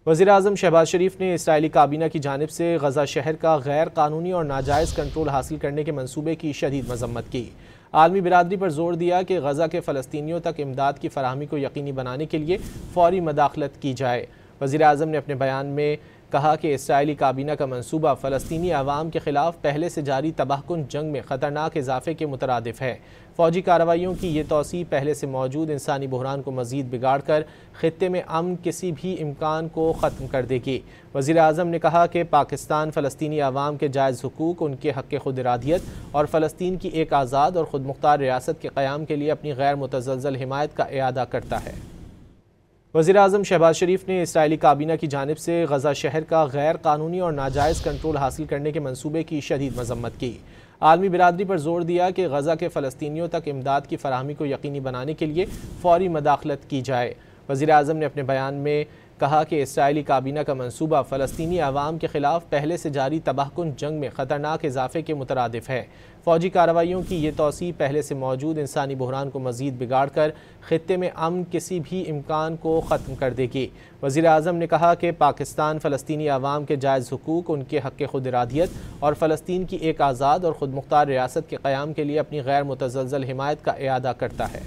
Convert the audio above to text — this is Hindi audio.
वज़ीर-ए-आज़म शहबाज शरीफ ने इसराइली काबीना की जानिब से गज़ा शहर का गैर कानूनी और नाजायज़ कंट्रोल हासिल करने के मंसूबे की शदीद मज़म्मत की। आलमी बिरादरी पर जोर दिया कि गज़ा के फ़लस्तीनियों तक इमदाद की फ़राहमी को यकीनी बनाने के लिए फ़ौरी मदाखलत की जाए। वज़ीर-ए-आज़म ने अपने बयान में कहा कि इसराइली काबीना का मंसूबा फ़लस्तीनी अवाम के ख़िलाफ़ पहले से जारी तबाहकुन जंग में ख़तरनाक इजाफ़े के मुतरादिफ है। फ़ौजी कार्रवाइयों की ये तोसी पहले से मौजूद इंसानी बहरान को मज़ीद बिगाड़ कर ख़ित्ते में अमन किसी भी इम्कान को ख़त्म कर देगी। वज़ीर-ए-आज़म ने कहा कि पाकिस्तान फ़लस्तीनी अवाम के जायज़ हुकूक, उनके हक़ खुद इरादियत और फ़लस्तीन की एक आज़ाद और ख़ुद मुख्तार रियासत के क़याम के लिए अपनी गैर मुतज़लज़ल हिमायत का इआदा करता है। वज़ीर-ए-आज़म शहबाज शरीफ ने इसराइली काबीना की जानिब से गज़ा शहर का गैर कानूनी और नाजायज़ कंट्रोल हासिल करने के मंसूबे की शदीद मज़म्मत की। आलमी बिरादरी पर जोर दिया कि गज़ा के फ़लस्तीनियों तक इमदाद की फ़राहमी को यकीनी बनाने के लिए फ़ौरी मदाखलत की जाए। वज़ीर-ए-आज़म ने अपने बयान में कहा कि इसराइली काबीना का मंसूबा फ़लस्तीनी अवाम के ख़िलाफ़ पहले से जारी तबाहकुन जंग में ख़तरनाक इजाफ़े के मुतरादिफ है। फ़ौजी कार्रवाइयों की ये तोसी पहले से मौजूद इंसानी बहरान को मज़ीद बिगाड़ कर ख़ित्ते में अमन किसी भी इम्कान को ख़त्म कर देगी। वज़ीर-ए-आज़म ने कहा कि पाकिस्तान फ़लस्तीनी अवाम के जायज़ हुकूक, उनके हक़ खुद इरादियत और फ़लस्तीन की एक आज़ाद और ख़ुद मुख्तार रियासत के क़याम के लिए अपनी गैर मुतज़लज़ल हिमायत का इआदा करता है।